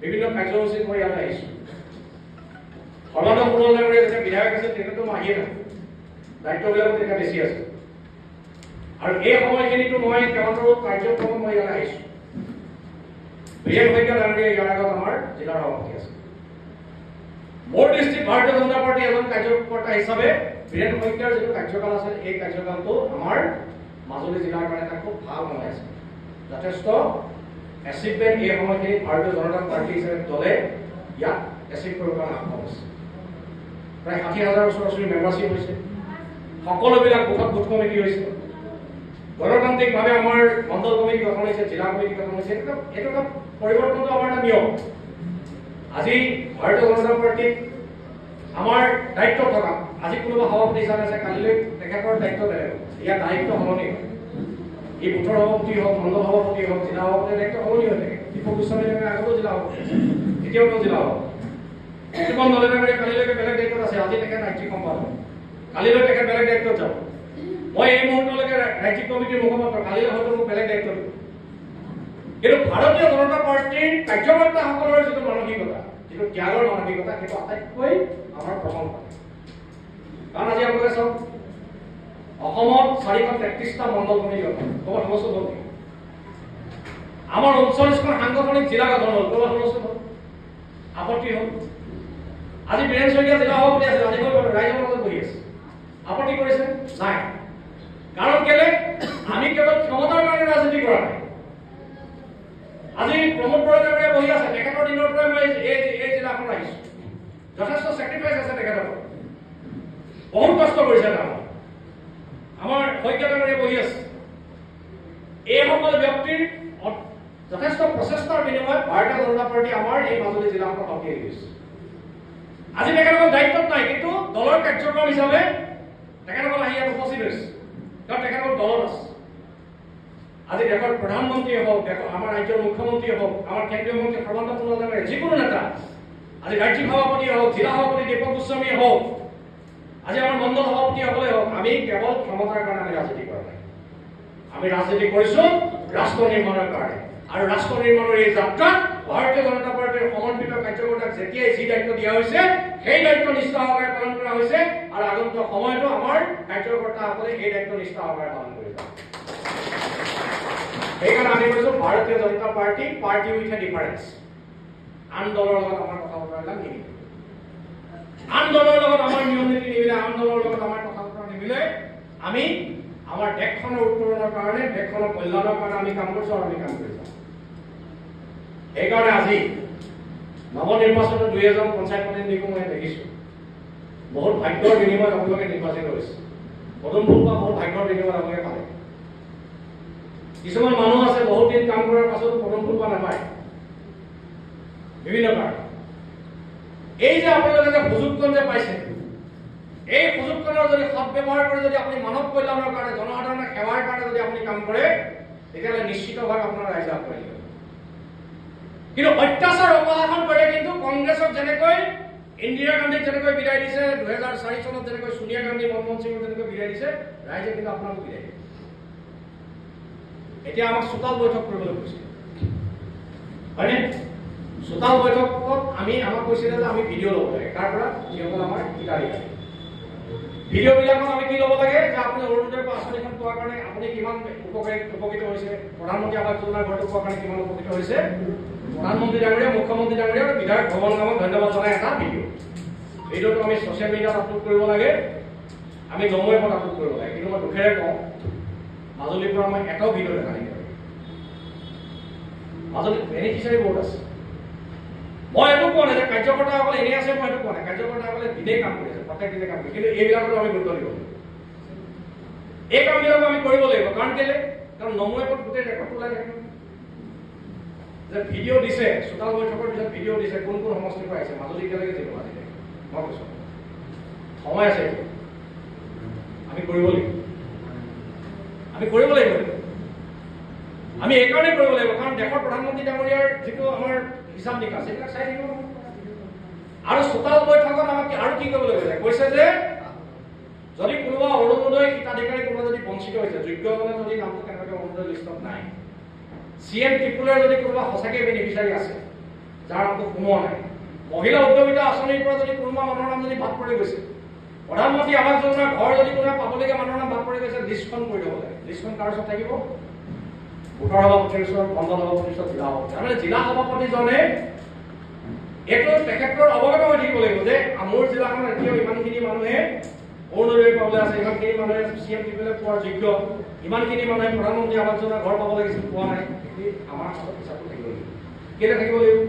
বিভিন্ন কাৰ্যসূচীত মই ইয়াত আহিছোঁ। সৰ্বানন্দ সোণোৱাল ডাঙৰীয়া যেতিয়া বিধায়ক আছিল তেতিয়াতো মই আহিয়ে থাকোঁ। দায়িত্ববিলাকো তেতিয়া বেছি আছে আৰু এই সময়খিনিতো মই কেইবাটাও কাৰ্যক্ৰমত মই ইয়ালৈ আহিছোঁ বীৰেন শইকীয়া ডাঙৰীয়া ইয়াৰ আগত আমাৰ জিলাৰ সভাপতি আছে মোৰ দৃষ্টিত ভাৰতীয় জনতা পাৰ্টি এজন কাৰ্যকৰ্তা হিচাপে বীৰেন শইকীয়াৰ যিটো কাৰ্যকাল আছিল এই কাৰ্যকালটো আমাৰ মাজুলী জিলাৰ কাৰণে এটা খুব ভাল সময় আছে যথেষ্ট এচিভমেণ্ট এই সময়খিনিত ভাৰতীয় জনতা পাৰ্টি হিচাপে দলে ইয়াত এচিভ কৰিব কাৰণে সক্ষম হৈছে প্ৰায় ৬০,০০০ ওচৰা-ওচৰি মেম্বাৰশ্বিপ হৈছে সকলোবিলাক বুথত বুথ কমিটি হৈছে গণতান্ত্ৰিকভাৱে আমাৰ মণ্ডল কমিটি গঠন হৈছে জিলা কমিটি গঠন হৈছে এইটো এটা পৰিৱৰ্তনটো আমাৰ এটা নিয়ম আজি ভাৰতীয় জনতা পাৰ্টিত আমাৰ দায়িত্ব থকা আজি কোনোবা সভাপতি হিচাপে আছে কালিলৈ তেখেতৰ দায়িত্ব বেলেগ ইয়াৰ দায়িত্ব সলনি হয় এই বুথৰ সভাপতি হওক মণ্ডল সভাপতি হওক জিলা সভাপতিৰ দায়িত্ব সলনি হৈ থাকে দীপক গোস্বামী আগতেও জিলা সভাপতি এতিয়াও জিলা সভাপতি কৃষ্ণ নলেনাবাৰী কালিলৈকে বেলেগ দায়িত্বত আছে আজি তেখেত ৰাজ্যিক সম্পাদক কালিলৈ তেখেত বেলেগ দায়িত্বত যাব মই এই মুহূৰ্তলৈকে ৰাজ্যিক কমিটিৰ মুখপাত্ৰ কালিলৈ হয়তো মোক বেলেগ দায়িত্ব দিব কিন্তু ভাৰতীয় জনতা পাৰ্টিৰ কাৰ্যকৰ্তাসকলৰ যিটো মানসিকতা যিটো ত্যাগৰ মানসিকতা সেইটো আটাইতকৈ আমাৰ প্ৰশংসা কাৰণ আজি আপোনালোকে চাওক অসমত ৪৩৩টা মণ্ডল কমিটি গঠন ক'ৰবাত সমস্যা হ'ল নেকি আমাৰ ৩৯খন সাংগঠনিক জিলা গঠন হ'ল ক'ৰবাত সমস্যা হ'ল আপত্তি হ'ল আজি বীৰেন শইকীয়া জিলা সভাপতি আছে আজি ৰাইজৰ মাজত বহি আছে আপত্তি কৰিছে নাই কাৰণ কেলে আমি কেৱল ক্ষমতাৰ কাৰণে ৰাজনীতি কৰা নাই আজি প্ৰমোদ বৰদলৈ বহি আছে তেখেতৰ দিনৰ পৰাই মই এই জিলাখন আহিছোঁ যথেষ্ট চেক্ৰিফাইচ আছে তেখেতৰ বহুত কষ্ট কৰিছে তেওঁ আমাৰ শইকীয়া ডাঙৰীয়া বহি আছে এইসকল ব্যক্তিৰ যথেষ্ট প্ৰচেষ্টাৰ বিনিময়ত ভাৰতীয় জনতা পাৰ্টি আমাৰ এই মাজুলী জিলাখনত শক্তিশালী হৈছে আজি তেখেতসকল দায়িত্বত নাই কিন্তু দলৰ কাৰ্যক্ৰম হিচাপে তেখেতসকল আহি ইয়াত উপস্থিত হৈছে কাৰণ তেখেতসকল দলত আছে আজি দেশৰ প্ৰধানমন্ত্ৰীয়ে হওক আমাৰ ৰাজ্যৰ মুখ্যমন্ত্ৰীয়ে হওক আমাৰ কেন্দ্ৰীয় মন্ত্ৰী সৰ্বানন্দ সোণোৱালে যিকোনো নেতা আজি ৰাজ্যিক সভাপতিয়ে হওক জিলা সভাপতি দীপক গোস্বামীয়ে হওক আজি আমাৰ মণ্ডল সভাপতিসকলে হওক আমি কেৱল ক্ষমতাৰ কাৰণে আমি ৰাজনীতি কৰা নাই আমি ৰাজনীতি কৰিছো ৰাষ্ট্ৰ নিৰ্মাণৰ কাৰণে আৰু ৰাষ্ট্ৰ নিৰ্মাণৰ এই যাত্ৰাত ভাৰতীয় জনতা পাৰ্টিৰ সমন্বিত কাৰ্যকৰ্তাক যেতিয়াই যি দায়িত্ব দিয়া হৈছে সেই দায়িত্ব নিষ্ঠা সহকাৰে পালন কৰা হৈছে আৰু আগন্তুক সময়তো আমাৰ কাৰ্যকৰ্তাসকলে এই দায়িত্ব নিষ্ঠা সহকাৰে পালন কৰিব সেইকাৰণে আমি কৈছো Bharatiya Janata party party with a difference আন দলৰ লগত আমাৰ কথা বতৰাবিলাক নিমিলে আন দলৰ লগত আমাৰ নিয়ম নীতি নিমিলে আন দলৰ লগত আমাৰ কথা বতৰা নিমিলে আমি আমাৰ দেশখনৰ উত্তৰণৰ কাৰণে দেশখনৰ কল্যাণৰ কাৰণে আমি কাম কৰিছো আৰু আমি কাম কৰি যাম সেইকাৰণে আজি নৱনিৰ্বাচিত ২ এজন পঞ্চায়ত প্ৰতিনিধিকো মই দেখিছো বহুত ভাগ্যৰ বিনিময়ত আপোনালোকে নিৰ্বাচিত হৈছে পদুম ফুল বা বহুত ভাগ্যৰ বিনিময়ত আপোনালোকে পালে কিছুমান মানুহ আছে বহুত দিন কাম কৰাৰ পাছত পদুম ফুল নাপায় বিভিন্ন কাৰণ এই যে আপোনালোকে যে সুযোগকণ যে পাইছে এই সুযোগকণৰ যদি সদ্ব্যৱহাৰ কৰি যদি আপুনি মানৱ কল্যাণৰ কাৰণে জনসাধাৰণৰ সেৱাৰ কাৰণে যদি আপুনি কাম কৰে তেতিয়াহ'লে নিশ্চিতভাৱে আপোনাৰ ৰাইজে আগবাঢ়িব কিন্তু অত্যাচাৰ অপসাৰণ কৰে কিন্তু কংগ্ৰেছক যেনেকৈ ইন্দিৰা গান্ধীক যেনেকৈ বিদায় দিছে ২০০৪ চনত যেনেকৈ সোনিয়া গান্ধী মনমোহন সিঙক যেনেকৈ বিদায় দিছে ৰাইজে কিন্তু আপোনাকো বিদায় দিয়ে এতিয়া আমাক চোতাল বৈঠক কৰিবলৈ কৈছে হয়নে চোতাল বৈঠকত আমাক কৈছিলে যে আমি ভিডিঅ' ল'ব লাগে তাৰ পৰা যিসকল আমাৰ হিতাধিকাৰী ভিডিঅ'বিলাকত আমি কি ল'ব লাগে যে আপুনি অৰুণোদয় আঁচনিখন পোৱাৰ কাৰণে আপুনি কিমান উপকৃত হৈছে প্ৰধানমন্ত্ৰী আৱাস যোজনাৰ ঘৰটো পোৱাৰ কাৰণে কিমান উপকৃত হৈছে প্ৰধানমন্ত্ৰী ডাঙৰীয়া মুখ্যমন্ত্ৰী ডাঙৰীয়া আৰু বিধায়ক ভৱন নামত ধন্যবাদ জনাই এটা ভিডিঅ'টো আমি ছ'চিয়েল মিডিয়াত আপলোড কৰিব লাগে আমি জম্মু এপত আপলোড কৰিব লাগে কিন্তু মই দুখেৰে কওঁ মাজুলীৰ পৰা মই এটাও ভিডিঅ' দেখা নাই মাজুলীত বেনিফিচিয়াৰী বৰ্ড আছে মই এইটো কোৱা নাই যে কাৰ্যকৰ্তাসকলে এনেই আছে মই এইটো কোৱা নাই কাৰ্যকৰ্তাসকলে দিনেই কাম কৰি আছে প্ৰত্যেক দিনে কাম কৰি কিন্তু এইবিলাকতো আমি গুৰুত্ব দিব লাগিব এই কামবিলাক আমি কৰিব লাগিব কাৰণ কেলে কাৰণ নমো এপত গোটেই ৰেকৰ্ড ওলাই থাকে যে ভিডিঅ' দিছে চোতাল বৈঠকৰ পিছত ভিডিঅ' দিছে কোন কোন সমষ্টিৰ পৰা আহিছে মাজুলী এতিয়ালৈকে দিব আজি মই কৈছো সময় আছে আমি কৰিব লাগিব আমি এইকাৰণে কৰিব লাগিব কাৰণ দেশৰ প্ৰধানমন্ত্ৰী ডাঙৰীয়াৰ যিটো আমাৰ হিচাপ নিকাচ এইবিলাক চাই থাকিব আৰু চোতাল বৈঠকত আমাক আৰু কি কৰিব লাগিব কৈছে যে যদি কোনোবা অৰুণোদয় হিতাধিকাৰী কোনোবা যদি বঞ্চিত হৈছে যোগ্যজনে যদি নামটো কেনেবাকৈ অৰুণোদয় লিষ্টত নাই CM ত্ৰিপুলাৰ যদি কোনোবা সঁচাকৈ বেনিফিচিয়াৰী আছে যাৰ নামটো সোমোৱা নাই মহিলা উদ্যমিতা আঁচনিৰ পৰা যদি কোনোবা মানুহৰ নাম যদি বাদ পৰি গৈছে প্ৰধানমন্ত্ৰী আৱাস যোজনাৰ ঘৰ যদি কোনোবাই পাবলগীয়া মানুহৰ নাম ভাগ কৰি গৈছে লিষ্টখন কৰি দিব লাগে। লিষ্টখন কাৰ ওচৰত থাকিব? ভোটৰ সভাপতিৰ ওচৰত, মণ্ডল সভাপতিৰ ওচৰত, জিলা সভাপতি। তাৰমানে জিলা সভাপতিজনে এইটো তেখেতৰ অৱগত হৈ থাকিব লাগিব যে মোৰ জিলাখনত এতিয়াও ইমানখিনি মানুহে অৰুণোদয় পাবলৈ আছে, ইমানখিনি মানুহে CM দিবলৈ পোৱাৰ যোগ্য, ইমানখিনি মানুহে প্ৰধানমন্ত্ৰী আৱাস যোজনাৰ ঘৰ পাব লাগিছিল, পোৱা নাই। আমাৰ হাতত হিচাপটো থাকিব লাগিব। কেলে থাকিব লাগিব?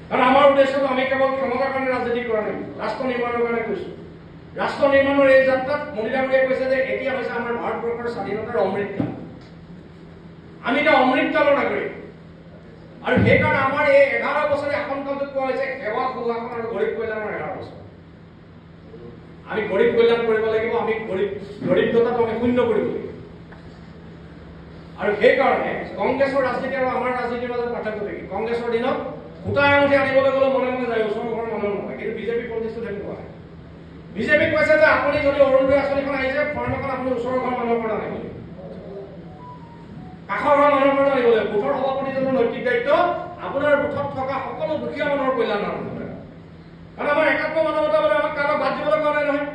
কাৰণ আমাৰ উদ্দেশ্যটো আমি কেৱল ক্ষমতাৰ কাৰণে ৰাজনীতি কৰা নাই, ৰাষ্ট্ৰ নিৰ্মাণৰ কাৰণে কৈছোঁ। ৰাষ্ট্ৰ নিৰ্মাণৰ এই যাত্ৰাত মণিৰামে কৈছে যে এতিয়া হৈছে আমাৰ ভাৰতবৰ্ষৰ স্বাধীনতাৰ অমৃতকাল। আমি এতিয়া অমৃতকালৰ নাগৰিক। আৰু সেইকাৰণে আমাৰ এই 11 বছৰীয়া শাসনকালটোক কোৱা হৈছে সেৱা সুশাসন আৰু গৰীব কল্যাণৰ 11 বছৰ। আমি গৰীব কল্যাণ কৰিব লাগিব, আমি দৰিদ্ৰতাটো আমি শূন্য কৰিব লাগিব। আৰু সেইকাৰণে কংগ্ৰেছৰ ৰাজনীতি আৰু আমাৰ ৰাজনীতিৰ মাজত পাৰ্থক্য কি? কংগ্ৰেছৰ দিনত সূতা এমুঠি আনিবলৈ গ'লে মনে মনে যায়, ওচৰৰ ঘৰৰ মানুহ নহয়। কিন্তু বিজেপি পলিটিক্সটো তেনেকুৱা নাই। বিজেপি কৈছে যে আপুনি যদি অৰুণোদয় আঁচনিখন আহিছে, ফৰ্মখন আপুনি ওচৰৰ ঘৰৰ মানুহৰ পৰা আনিব লাগিব, কাষৰ ঘৰৰ মানুহৰ পৰা আনিব লাগিব। বুথৰ সভাপতিজনৰ নৈতিক দায়িত্ব আপোনাৰ বুথত থকা সকলো দুখীয়া মানুহৰ কল্যাণ আৰম্ভ কৰে। কাৰণ আমাৰ একাত্ম মানৱতা বলে আমাক কাৰোবাক বাদ দিবলৈ কোৱা নাই নহয়।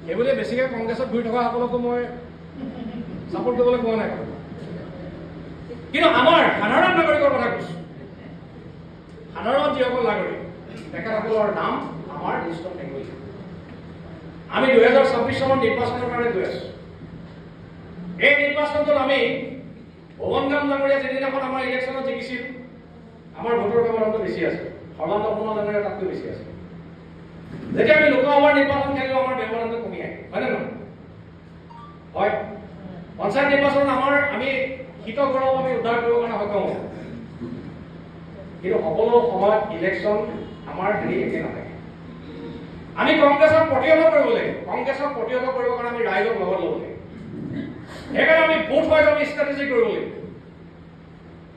সেইবুলি বেছিকৈ কংগ্ৰেছত ঘূৰি থকা সকলকো মই ছাপোৰ্ট কৰিবলৈ কোৱা নাই। কিন্তু আমাৰ সাধাৰণ নাগৰিকৰ কথা কৈছো। সাধাৰণ যিসকল নাগৰিক তেখেতসকলৰ নাম আমাৰ লিষ্টত থাকিব। আমি 2026 চনৰ নিৰ্বাচনৰ কাৰণে গৈ আছো। এই নিৰ্বাচনটোত আমি ভৱনগাম ডাঙৰীয়া যিদিনাখন আমাৰ ইলেকশ্যনত জিকিছিল, আমাৰ ভোটৰ ব্যৱহাৰটো বেছি আছে। সৰ্বানন্দ সোণোৱাল ডাঙৰীয়া তাতকৈ বেছি আছে। যেতিয়া আমি লোকসভাৰ নিৰ্বাচন খেলিলোঁ, আমাৰ ব্যৱহাৰটো কমি আহে, হয়নে নহয়? হয়। পঞ্চায়ত নিৰ্বাচনত আমি শীত গৌৰৱ আমি উদ্ধাৰ কৰিবৰ কাৰণে সক্ষম হওঁ। কিন্তু সকলো সময়ত ইলেকশ্যন আমাৰ হেৰি একে নাথাকে। আমি কংগ্ৰেছক প্ৰতিহত কৰিব লাগিব। কংগ্ৰেছক প্ৰতিহত কৰিবৰ কাৰণে আমি ৰাইজক লগত ল'ব লাগিব। সেইকাৰণে আমি বুথ ৱাইজ আমি ষ্ট্ৰেটেজি কৰিব লাগিব।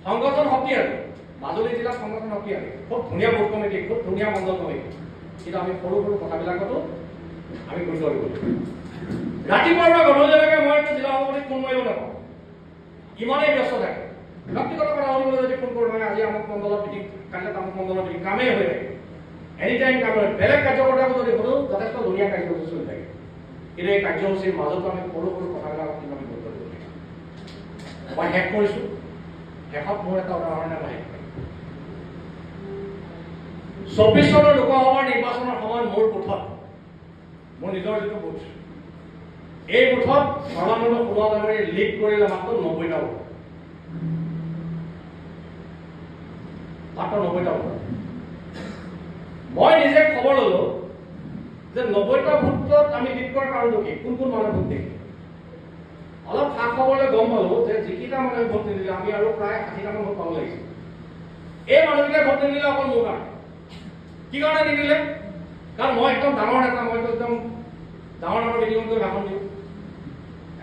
সংগঠন শক্তিশালী, মাজুলী জিলাত সংগঠন শক্তিশালী, খুব ধুনীয়া বুথ কমিটি, খুব ধুনীয়া মণ্ডল কমিটি। কিন্তু আমি সৰু সৰু কথাবিলাকতো আমি গুৰুত্ব দিব লাগিব। ৰাতিপুৱাৰ পৰা গধূলিলৈকে মই জিলা সভাপতিক ফোন মাৰিব নাপাওঁ, ইমানেই ব্যস্ত থাকে। ব্যক্তিগত কথা হ'বলৈ যদি ফোন কৰোঁ নহয়, আজি আমুক মণ্ডলৰ মিটিং, কাইলৈ তামুক মণ্ডলৰ মিটিং, কামেই হৈ থাকে। এনি টাইম কাম হয়। বেলেগ কাৰ্যকৰ্তাকো যদি সোধোঁ, যথেষ্ট ধুনীয়া কাৰ্যসূচী চলি থাকে। কিন্তু এই কাৰ্যসূচীৰ মাজতো আমি সৰু সৰু কথাবিলাকক কিন্তু আমি গুৰুত্ব দিব লাগিব। মই শেষ কৰিছোঁ। শেষত মোৰ এটা উদাহৰণে মই শেষ কৰিম। 24 চনৰ লোকসভাৰ নিৰ্বাচনৰ সময়ত মোৰ বুথত, মোৰ নিজৰ যিটো বুথ, এই বুথত সৰ্বানন্দ সোণোৱাল ডাঙৰীয়াই লিড কৰিলে মাত্ৰ 90টা ভোট। মাত্ৰ 90টা ভোট। মই নিজে খবৰ ললো যে 90টা ভোটত আমি লিড কৰাৰ কাৰণটো কি, কোন কোন মানুহে ভোট দিয়ে। অলপ খা খবৰলৈ গম পালো যে যিকেইটা মানুহে ভোট নিদিলে আমি আৰু প্ৰায় 60টা মান ভোট পাব লাগিছিল। এই মানুহকেইটাই ভোট নিদিলে অকল মোৰ কাৰণে। কি কাৰণে নিদিলে? কাৰণ মই একদম ডাঙৰ নেতা, মই একদম ডাঙৰ ডাঙৰ মিটিঙত গৈ ভাষণ দিওঁ,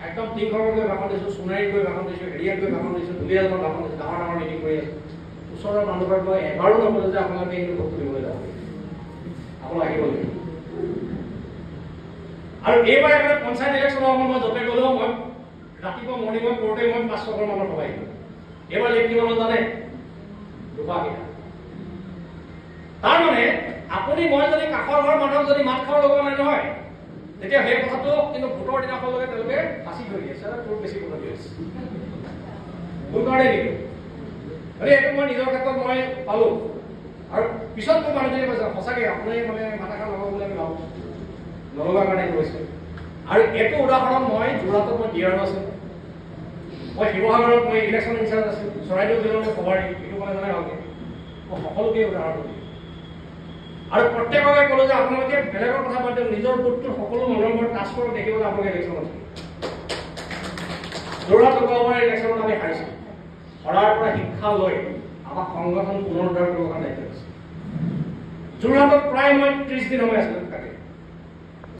একদম টিংঘৰত গৈ ভাষণ দিছোঁ, সোণাৰীত গৈ ভাষণ দিছোঁ, হেৰিয়াত গৈ ভাষণ দিছোঁ, দুলীয়াজনত ভাষণ দিছোঁ, ডাঙৰ ডাঙৰ মিটিং কৰি আছোঁ। ওচৰৰ মানুহবোৰক মই এবাৰো নক'লো যে আপোনালোকে এইটো ভোট দিবলৈ যাব, আপোনালোক আহিব লাগিব। আৰু এইবাৰ একেবাৰে পঞ্চায়ত ইলেকশ্যনৰ সময়ত মই য'তে গ'লেও মই ৰাতিপুৱা মৰ্ণিঙত কৰোঁতে মই 500 মানুহ সভাই দিলোঁ। এইবাৰ লিখ কিমান জানে? 200টা। তাৰমানে আপুনি মই যদি কাষৰ ঘৰৰ মানুহক যদি মাত খাব লগা নাই নহয়, তেতিয়া সেই কথাটো কিন্তু ভোটৰ দিনাখনলৈকে তেওঁলোকে ফাঁচি ধৰি আছে, তোৰ বেছি ভোট দি আছে। কোন কাৰণে নেকি? এইটো মই নিজৰ ক্ষেত্ৰত মই পালোঁ। আৰু পিছত মই মানুহজনে কৈছে, সঁচাকৈ আপুনি মানে মাথাষাৰ লগাব বুলি আমি ভাবোঁ, নলগাৰ কাৰণে কৈছে। আৰু এইটো উদাহৰণ মই যোৰহাটত মই ডিআৰও আছিলোঁ, মই শিৱসাগৰত মই ইলেকশ্যন ইনচাৰ্জ আছিলোঁ, চৰাইদেউ জিলাৰ মই খবৰ দিম, এইটো মানে জানে ভালকৈ মই সকলোকে উদাহৰণ দিম। আৰু প্ৰত্যেককে ক'লো যে আপোনালোকে বেলেগৰ কথা বাদ দিয়ক, নিজৰ বুথটোৰ সকলো মানুহৰ ঘৰত টাচ কৰক, দেখিবলৈ আপোনালোকে ইলেকশ্যনত আছে। যোৰহাট লোকসভাৰ ইলেকশ্যনত আমি হাৰিছোঁ। হৰাৰ পৰা শিক্ষা লৈ আমাক সংগঠন পুনৰুদ্ধাৰ কৰিবৰ কাৰণে দায়িত্ব দিছে। যোৰহাটত প্ৰায় মই 30 দিন সময় আছিলোঁ তাকে।